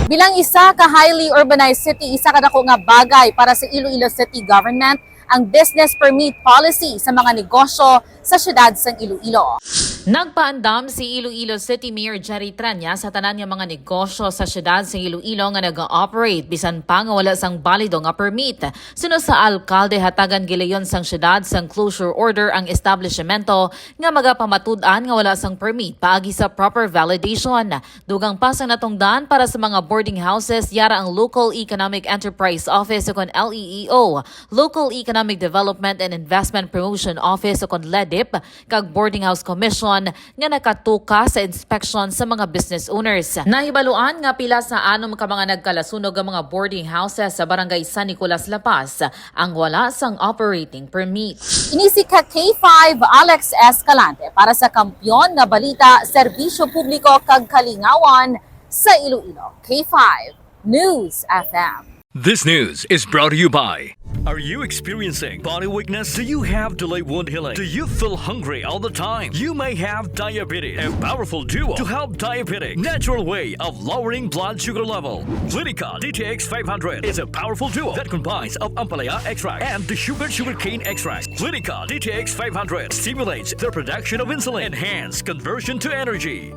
Bilang isa ka highly urbanized city, isa ka dako nga bagay para sa Iloilo City Government ang business permit policy sa mga negosyo sa syudad sa Iloilo. Nagpaandam si Iloilo City Mayor Jerry Treñas sa tanan nga mga negosyo sa syudad sa Iloilo nga naga-operate bisan pa nga wala sang balido nga permit. Sunod sa alkalde hatagan gilayon sang syudad sang closure order ang establishmento nga magapamatud-an nga wala sang permit paagi sa proper validation. Dugang pa sang natungdan para sa mga boarding houses yara ang Local Economic Enterprise Office o kon LEEO, Local Economic Development and Investment Promotion Office o kon LEDIP, kag Boarding House Commission nga nakatuka sa inspection sa mga business owners. Nahibaluan nga pila sa anom ka mga nagkalasunog ang mga boarding houses sa Barangay San Nicolas, La Paz ang wala sang operating permit. Inisi ka K5 Alex Escalante para sa kampyon nga balita, serbisyo publiko kag kalingawan sa Iloilo. K5 News FM. This news is brought to you by... Are you experiencing body weakness? Do you have delayed wound healing? Do you feel hungry all the time? You may have diabetes. A powerful duo to help diabetic. Natural way of lowering blood sugar level. Clinica DTX 500 is a powerful duo that combines of ampalaya extract and the sugarcane extract. Clinica DTX 500 stimulates the production of insulin, enhance conversion to energy.